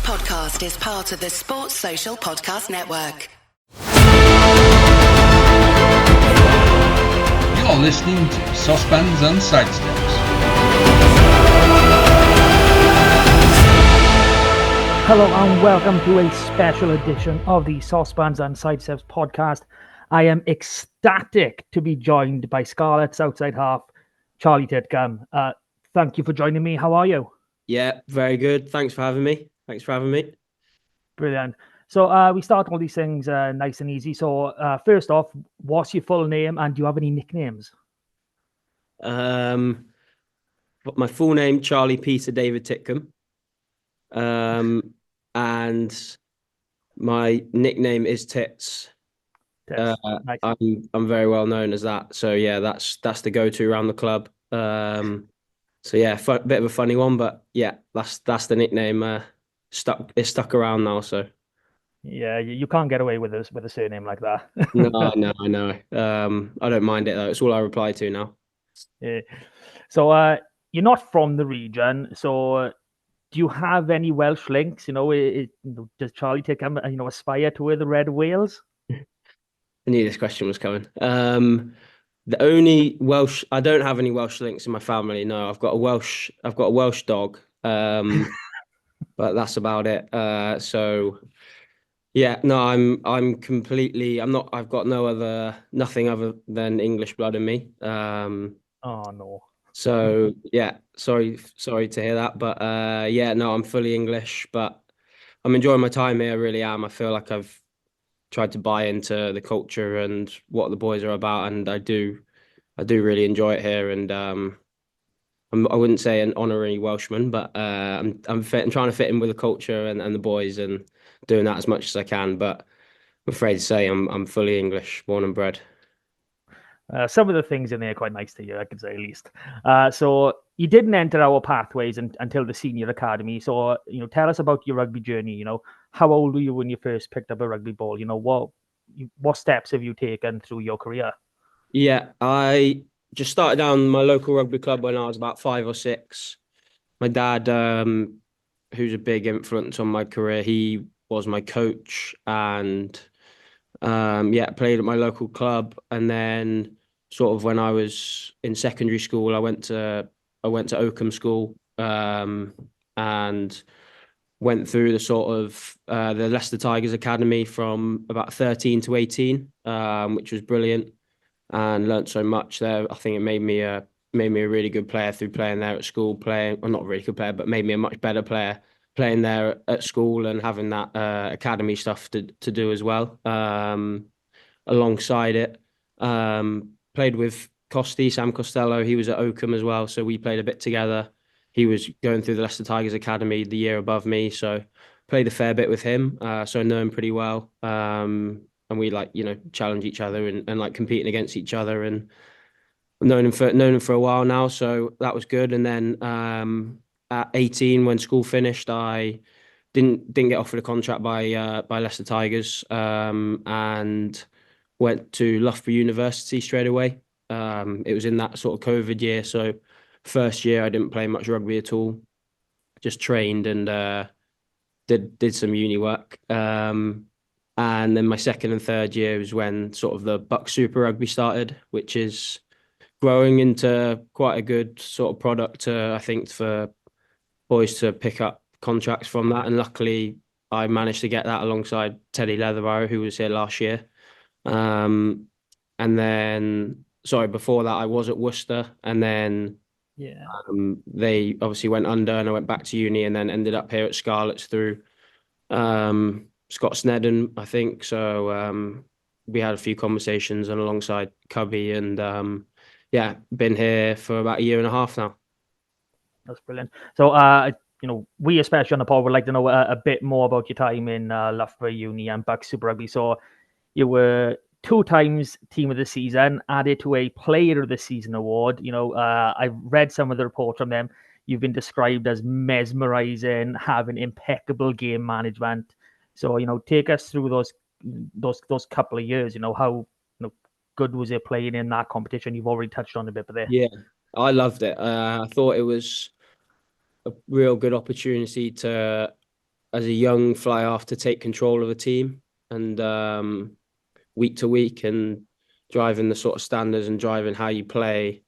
podcast is part of the Sports Social Podcast Network. You're listening to Saucepans and Sidesteps. Hello and welcome to a special edition of the Saucepans and Sidesteps podcast. I am ecstatic to be joined by Scarlets Outside Half, Charlie Titcombe. Thank you for joining me. How are you? Yeah, very good. Thanks for having me. Brilliant. So we start all these things nice and easy. So first off, what's your full name and do you have any nicknames? But my full name, Charlie Peter David Titcombe. And my nickname is Tits. Nice. I'm very well known as that. So yeah, that's the go-to around the club. So yeah, bit of a funny one, but yeah, that's the nickname. It's stuck around now. So yeah, you can't get away with a surname like that. No, I know. I don't mind it though. It's all I reply to now. Yeah. So you're not from the region, so do you have any Welsh links? Does Charlie Titcombe aspire to wear the red Wales? I knew this question was coming. The only Welsh, I don't have any Welsh links in my family. No, I've got a Welsh dog. But that's about it. So yeah, no, I've got nothing other than English blood in me. Oh no. So yeah, sorry to hear that. But yeah, no, I'm fully English, but I'm enjoying my time here, I really am. I feel like I've tried to buy into the culture and what the boys are about, and I do really enjoy it here. And I wouldn't say an honorary Welshman, but I'm trying to fit in with the culture and the boys and doing that as much as I can. But I'm afraid to say I'm fully English, born and bred. Some of the things in there are quite nice to hear, I can say at least. So you didn't enter our pathways until the senior academy. So tell us about your rugby journey. How old were you when you first picked up a rugby ball? What steps have you taken through your career? Yeah, I just started down my local rugby club when I was about 5 or 6. My dad, who's a big influence on my career, he was my coach and played at my local club. And then sort of when I was in secondary school, I went to Oakham School and went through the sort of the Leicester Tigers Academy from about 13 to 18, which was brilliant, and learnt so much there. I think it made me a really good player through playing there at school. Not a really good player, but made me a much better player playing there at school and having that academy stuff to do as well. Alongside it, played with Sam Costello. He was at Oakham as well, so we played a bit together. He was going through the Leicester Tigers Academy the year above me, so played a fair bit with him. So I know him pretty well. And we challenge each other and like competing against each other, and I've known him for a while now, so that was good. And then at 18, when school finished, I didn't get offered a contract by Leicester Tigers, and went to Loughborough University straight away. It was in that sort of COVID year, so first year I didn't play much rugby at all, just trained and did some uni work. And then my second and third year was when sort of the Bucs Super Rugby started, which is growing into quite a good sort of product, I think, for boys to pick up contracts from that. And luckily, I managed to get that alongside Teddy Leatherbarrow, who was here last year. And then, before that, I was at Worcester, and then they obviously went under, and I went back to uni, and then ended up here at Scarlets through Scott Snedden, I think. So we had a few conversations and alongside Cubby, and been here for about 1.5 years now. That's brilliant. So we especially on the pod would like to know a bit more about your time in Loughborough Uni and Bucs Super Rugby. So you were 2 times Team of the Season, added to a Player of the Season award. I've read some of the reports from them. You've been described as mesmerizing, having impeccable game management. So, take us through those couple of years. How good was it playing in that competition? You've already touched on a bit there. Yeah, I loved it. I thought it was a real good opportunity to as a young fly half to take control of a team and week to week and driving the sort of standards and driving how you play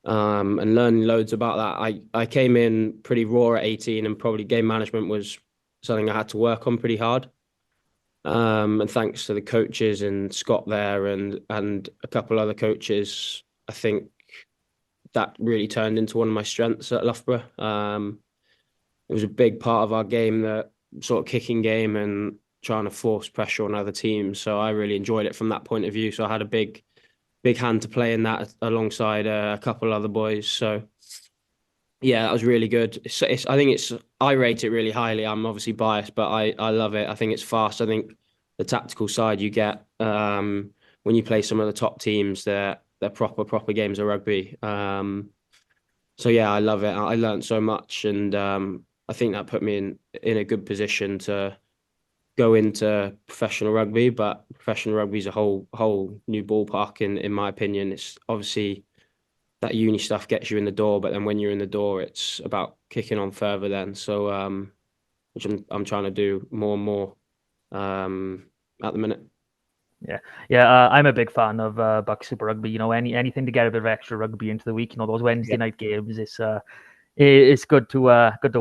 and learning loads about that. I came in pretty raw at 18 and probably game management was something I had to work on pretty hard. And thanks to the coaches and Scott there and a couple other coaches, I think that really turned into one of my strengths at Loughborough. It was a big part of our game, the sort of kicking game and trying to force pressure on other teams. So I really enjoyed it from that point of view. So I had a big hand to play in that alongside a couple other boys. So yeah, that was really good. I rate it really highly. I'm obviously biased, but I love it. I think it's fast. I think the tactical side you get when you play some of the top teams, they're proper games of rugby. So yeah, I love it. I learned so much, and I think that put me in a good position to go into professional rugby. But professional rugby is a whole new ballpark in my opinion. It's obviously that uni stuff gets you in the door, but then when you're in the door, it's about kicking on further then. So which I'm trying to do more and more at the minute. Yeah. I'm a big fan of Bucs Super Rugby. You know, anything to get a bit of extra rugby into the week. You know, those Wednesday night games. It's good to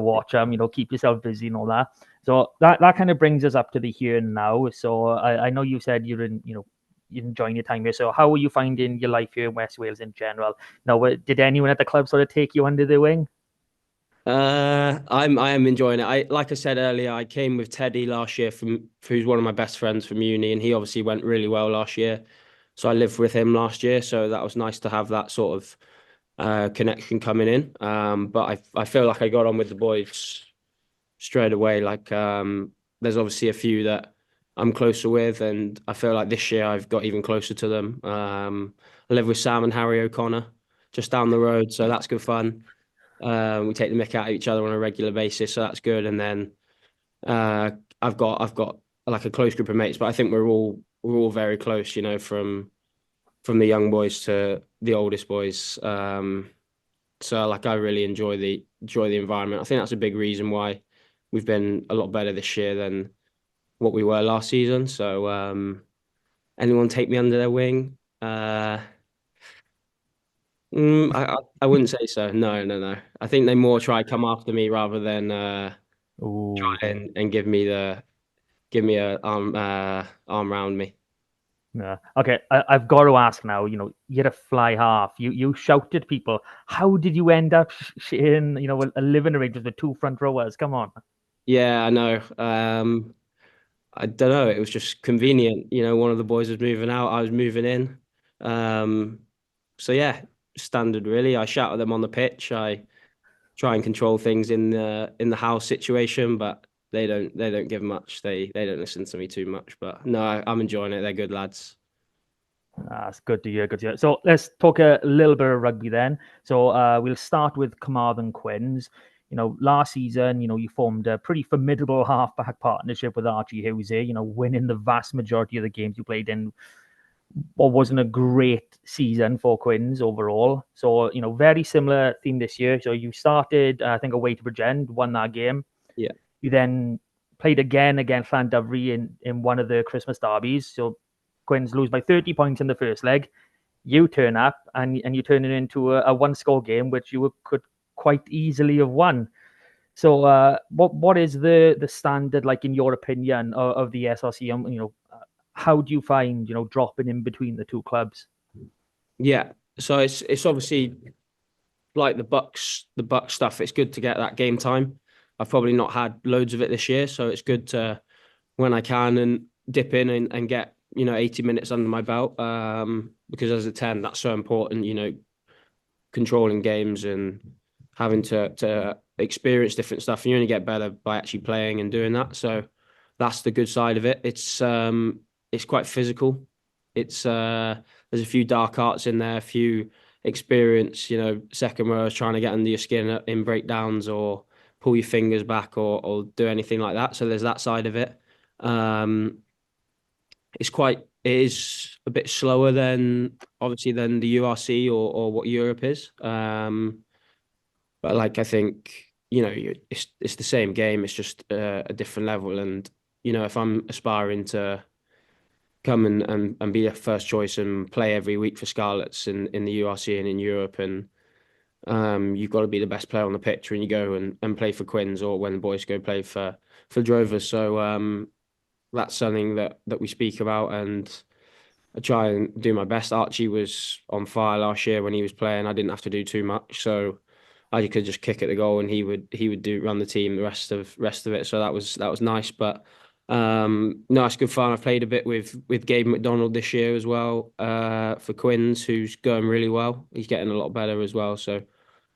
watch. You know, keep yourself busy and all that. So that kind of brings us up to the here and now. So I know you said you're enjoying your time here. So how are you finding your life here in West Wales in general? Now, did anyone at the club sort of take you under their wing? I am enjoying it. Like I said earlier, I came with Teddy last year who's one of my best friends from uni, and he obviously went really well last year. So I lived with him last year, so that was nice to have that sort of connection coming in. But I feel like I got on with the boys straight away. Like there's obviously a few that I'm closer with, and I feel like this year I've got even closer to them. I live with Sam and Harry O'Connor just down the road, so that's good fun. We take the mick out of each other on a regular basis, so that's good. And then I've got like a close group of mates, but I think we're all very close, you know, from the young boys to the oldest boys. So like I really enjoy the environment. I think that's a big reason why we've been a lot better this year than what we were last season. So anyone take me under their wing? I wouldn't say so. No. I think they more try to come after me rather than try and give me a arm around me. Yeah. Okay. I've got to ask now. You know, you're a fly half. You shouted at people. How did you end up in a living arrangement with two front rowers? Come on. Yeah, I know. I don't know. It was just convenient. You know, one of the boys was moving out. I was moving in. So yeah, standard really. I shout at them on the pitch. I try and control things in the house situation, but they don't give much. They don't listen to me too much. But no, I'm enjoying it. They're good lads. That's good to hear. Good to hear. So let's talk a little bit of rugby then. So we'll start with Carmarthen Quins. You know, last season, you formed a pretty formidable halfback partnership with Archie Hughes here, winning the vast majority of the games you played in what wasn't a great season for Quins overall. So, very similar theme this year. So you started, I think, away to Bridgend, won that game. Yeah. You then played again against Llandovery in one of the Christmas derbies. So Quins lose by 30 points in the first leg. You turn up and you turn it into a one-score game, which you could quite easily have won. So what is the standard, like, in your opinion, of the SRC? How do you find, dropping in between the two clubs? Yeah, so it's obviously like the Bucs stuff. It's good to get that game time. I've probably not had loads of it this year, so it's good to, when I can, and dip in and get 80 minutes under my belt. Because as a 10, that's so important. Controlling games and having to experience different stuff. And you only get better by actually playing and doing that. So that's the good side of it. It's quite physical. There's a few dark arts in there, a few experience, second rows trying to get under your skin in breakdowns or pull your fingers back or do anything like that. So there's that side of it. It is a bit slower than the URC or what Europe is. But like, I think, it's the same game. It's just a different level. And if I'm aspiring to come and be a first choice and play every week for Scarlets in the URC and in Europe, and you've got to be the best player on the pitch when you go and play for Quins, or when the boys go play for Drovers. So that's something that we speak about, and I try and do my best. Archie was on fire last year when he was playing. I didn't have to do too much, so I could just kick at the goal, and he would run the team the rest of it. So that was nice. But no, it's good fun. I've played a bit with Gabe McDonald this year as well for Quins, who's going really well. He's getting a lot better as well. So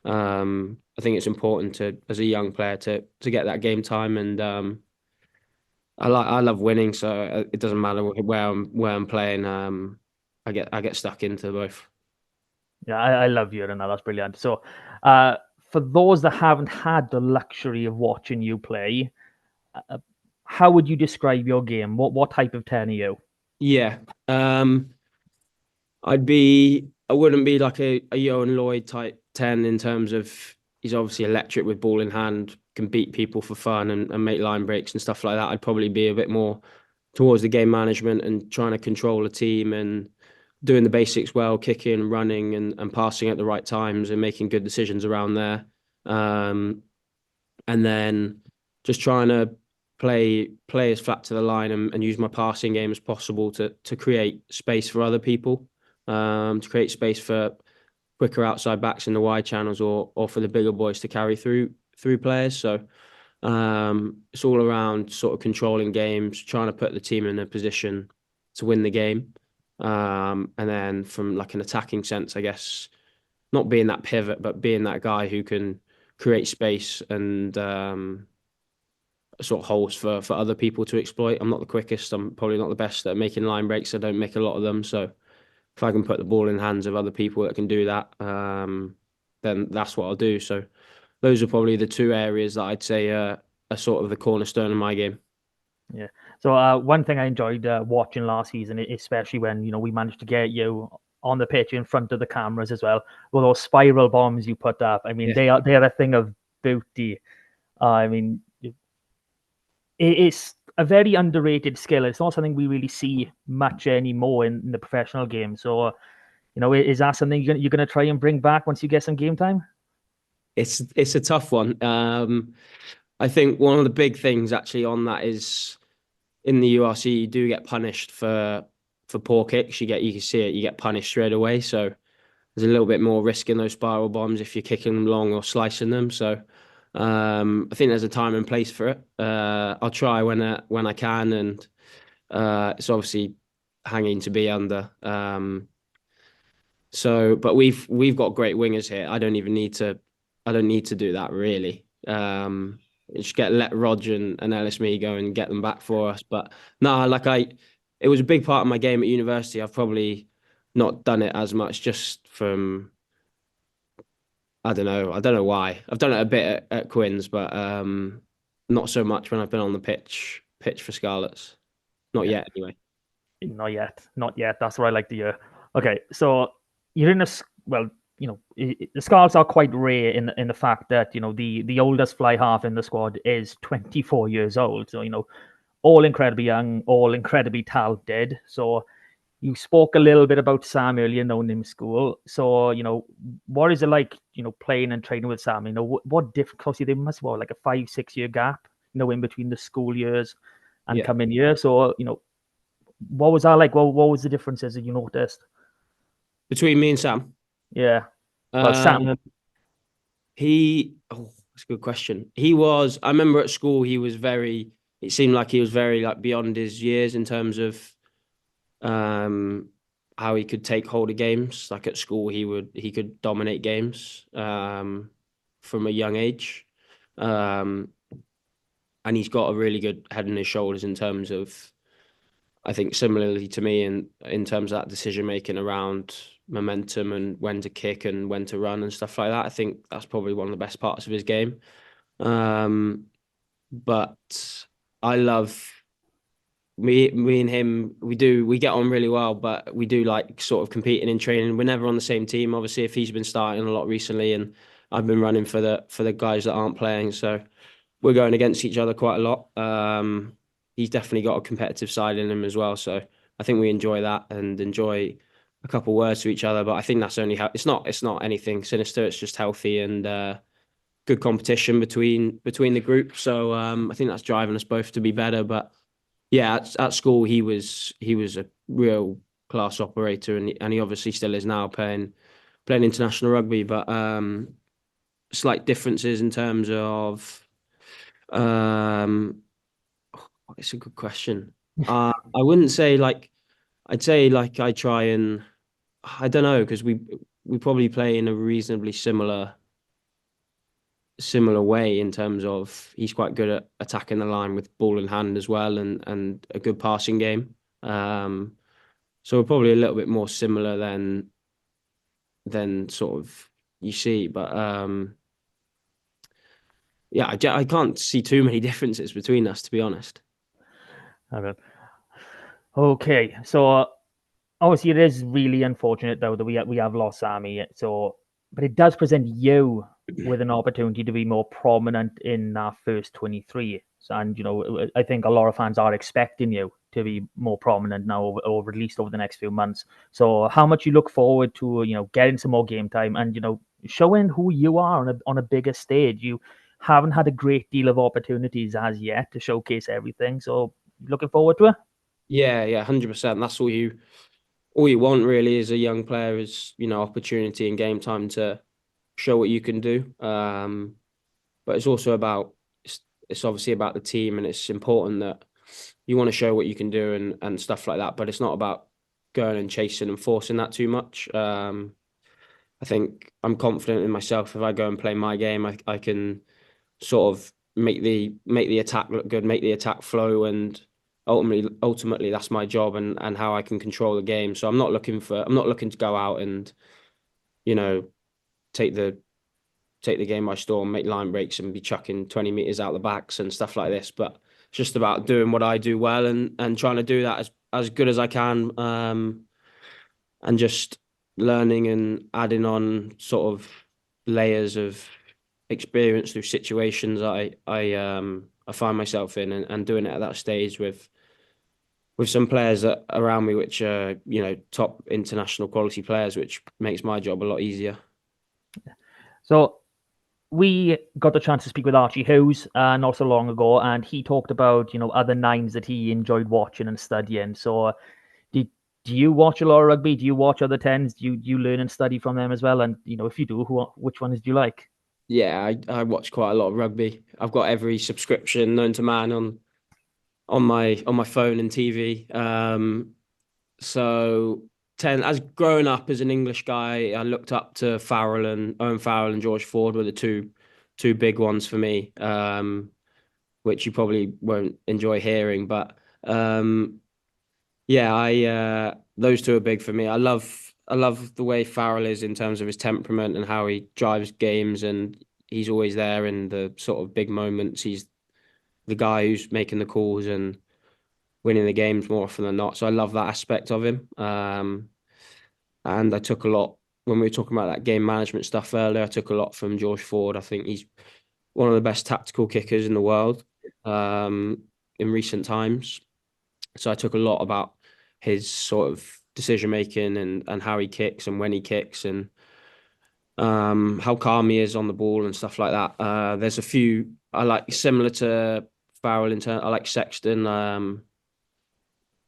I think it's important as a young player to get that game time, and I love winning, so it doesn't matter where I'm playing. I get stuck into both. Yeah, I love hearing that. That's brilliant. So, for those that haven't had the luxury of watching you play, how would you describe your game? What type of 10 are you? Yeah, I wouldn't be like a Johan Lloyd type 10 in terms of, he's obviously electric with ball in hand, can beat people for fun and make line breaks and stuff like that. I'd probably be a bit more towards the game management and trying to control a team and doing the basics well, kicking, running and passing at the right times and making good decisions around there. And then just trying to play as flat to the line and use my passing game as possible to create space for other people, to create space for quicker outside backs in the wide channels or for the bigger boys to carry through players. So it's all around sort of controlling games, trying to put the team in a position to win the game. And then from like an attacking sense, I guess, not being that pivot, but being that guy who can create space and sort of holes for other people to exploit. I'm not the quickest. I'm probably not the best at making line breaks. I don't make a lot of them. So if I can put the ball in the hands of other people that can do that, then that's what I'll do. So those are probably the two areas that I'd say are sort of the cornerstone of my game. Yeah. So one thing I enjoyed watching last season, especially when we managed to get you on the pitch in front of the cameras as well, were those spiral bombs you put up. I mean, Yeah. they are a thing of beauty. I mean, it's a very underrated skill. It's not something we really see much anymore in the professional game. So, is that something you're going to try and bring back once you get some game time? It's a tough one. I think one of the big things actually on that is in the URC you do get punished for poor kicks. You can see it. You get punished straight away. So there's a little bit more risk in those spiral bombs if you're kicking them long or slicing them. So I think there's a time and place for it. I'll try when I can, and it's obviously hanging to be under. But we've got great wingers here. I don't need to do that really. Just let Rog and Ellis Me go and get them back for us. But no, it was a big part of my game at university. I've probably not done it as much just from, I don't know why. I've done it a bit at Quins, but not so much when I've been on the pitch for Scarlets. Not yet, anyway. Not yet. That's what I like to hear. Okay, so you're in the Scarlets are quite rare in the fact that the oldest fly half in the squad is 24 years old. So all incredibly young, all incredibly talented. So you spoke a little bit about Sam earlier, knowing him in school. So what is it like playing and training with Sam? What difficulty there must be, like a 5-6 year gap in between the school years and coming year. So what was that like? What was the differences that you noticed between me and Sam? Yeah. Well, Sam. That's a good question. I remember at school, it seemed like he was very like beyond his years in terms of how he could take hold of games. Like at school, he could dominate games from a young age. And he's got a really good head on his shoulders in terms of, I think similarly to me in terms of that decision making around momentum and when to kick and when to run and stuff like that. I think that's probably one of the best parts of his game. But I love me and him. We get on really well, but we do like sort of competing in training. We're never on the same team. Obviously, if he's been starting a lot recently and I've been running for the guys that aren't playing. So we're going against each other quite a lot. He's definitely got a competitive side in him as well. So I think we enjoy that and enjoy a couple words to each other. But I think that's only how it's not anything sinister. It's just healthy and good competition between the group. So I think that's driving us both to be better. But yeah, at school he was a real class operator, and he obviously still is now playing international rugby. But slight differences in terms of it's a good question. I wouldn't say like I'd say like I try and I don't know because we probably play in a reasonably similar way in terms of he's quite good at attacking the line with ball in hand as well and a good passing game. So we're probably a little bit more similar than sort of you see, but yeah, I can't see too many differences between us, to be honest. Okay, so obviously it is really unfortunate though that we have lost Sammy. So, but it does present you with an opportunity to be more prominent in that first 23. And I think a lot of fans are expecting you to be more prominent now, over at least over the next few months. So, how much you look forward to getting some more game time and showing who you are on a bigger stage. You haven't had a great deal of opportunities as yet to showcase everything. So, looking forward to it. Yeah, 100%. That's all you want really as a young player is opportunity and game time to show what you can do. But it's also about it's obviously about the team, and it's important that you want to show what you can do and stuff like that. But it's not about going and chasing and forcing that too much. I think I'm confident in myself. If I go and play my game, I can sort of make the attack look good, make the attack flow, and ultimately that's my job and how I can control the game. So I'm not looking to go out and take the game by storm, make line breaks and be chucking 20 meters out the backs and stuff like this. But it's just about doing what I do well and trying to do that as good as I can, and just learning and adding on sort of layers of experience through situations I find myself in and doing it at that stage with some players that around me, which are top international quality players, which makes my job a lot easier. So we got the chance to speak with Archie Hughes not so long ago, and he talked about other nines that he enjoyed watching and studying. So do you watch a lot of rugby? Do you watch other tens? Do you learn and study from them as well? And if you do, which ones do you like? Yeah, I watch quite a lot of rugby. I've got every subscription known to man on my phone and TV. So as growing up as an English guy, I looked up to Owen Farrell and George Ford were the two big ones for me, which you probably won't enjoy hearing, but yeah, I those two are big for me. I love the way Farrell is in terms of his temperament and how he drives games, and he's always there in the sort of big moments. He's the guy who's making the calls and winning the games more often than not. So I love that aspect of him. And I took a lot when we were talking about that game management stuff earlier. I took a lot from George Ford. I think he's one of the best tactical kickers in the world in recent times. So I took a lot about his sort of decision making and how he kicks and when he kicks and how calm he is on the ball and stuff like that. There's a few I like similar to Farrell in turn. I like Sexton.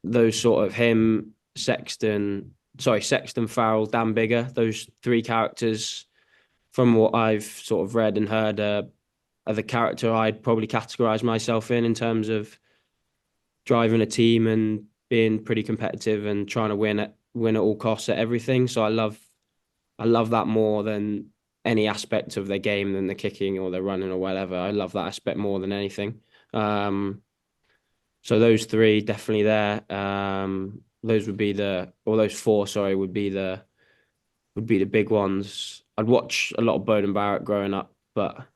Those sort of Sexton, Farrell, Dan Bigger. Those three characters, from what I've sort of read and heard, are the character I'd probably categorize myself in terms of driving a team and being pretty competitive and trying to win at all costs at everything. So I love that more than any aspect of their game than the kicking or the running or whatever. I love that aspect more than anything. So those three definitely there. Those would be those four, sorry, would be the big ones. I'd watch a lot of Bowden Barrett growing up, but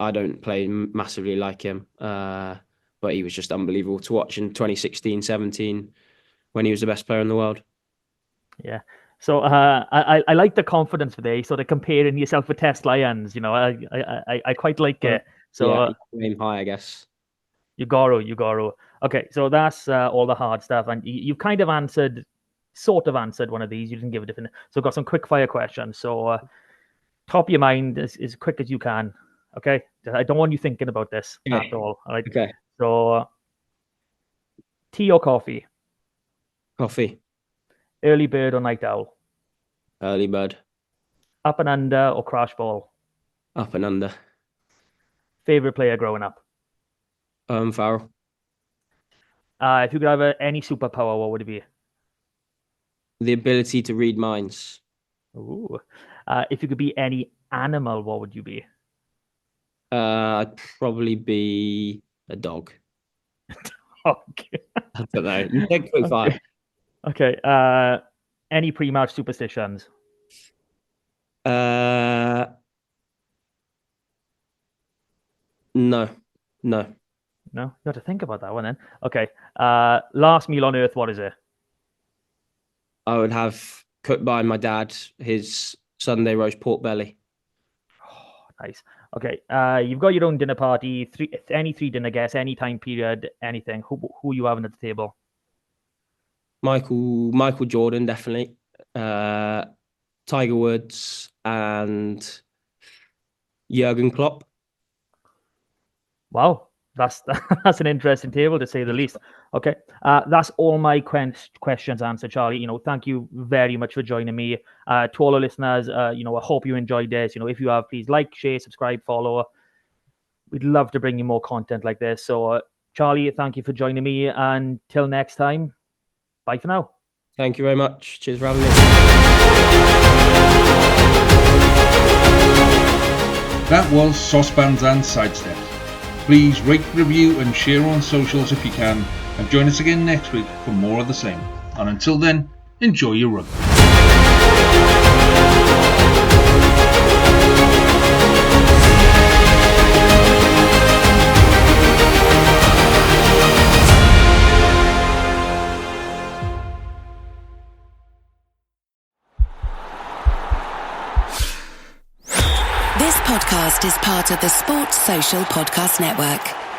I don't play massively like him. But he was just unbelievable to watch in 2016, 17 when he was the best player in the world. Yeah. So I like the confidence today. So they're comparing yourself with Test Lions. I quite like it. So yeah, aim high, I guess. you gotta. Okay, so that's all the hard stuff, and you've kind of sort of answered one of these. You didn't give a different. So I've got some quick fire questions. So top of your mind as quick as you can. Okay, I don't want you thinking about this at all. All right. Okay. So tea or coffee? Coffee. Early bird or night owl? Early bird. Up and under or crash ball? Up and under. Favorite player growing up? Farrell. If you could have any superpower, what would it be? The ability to read minds. Ooh. If you could be any animal, what would you be? I'd probably be a dog. Okay. I don't know. You take quick fire. Okay. Any pre-match superstitions? No. No, you have to think about that one then. Okay. Last meal on earth, what is it? I would have cooked by my dad his Sunday roast pork belly. Oh, nice. Okay. You've got your own dinner party. Any three dinner guests, any time period, anything. Who are you having at the table? Michael Jordan, definitely. Tiger Woods and Jurgen Klopp. Wow, that's an interesting table to say the least. Okay, that's all my questions answered, Charlie. Thank you very much for joining me. To all our listeners, I hope you enjoyed this. If you have, please like, share, subscribe, follow. We'd love to bring you more content like this. So, Charlie, thank you for joining me. Until next time, bye for now. Thank you very much. Cheers for having me. That was Saucepans and Sidesteps. Please rate, review and share on socials if you can, and join us again next week for more of the same. And until then, enjoy your rugby. This podcast is part of the Sports Social Podcast Network.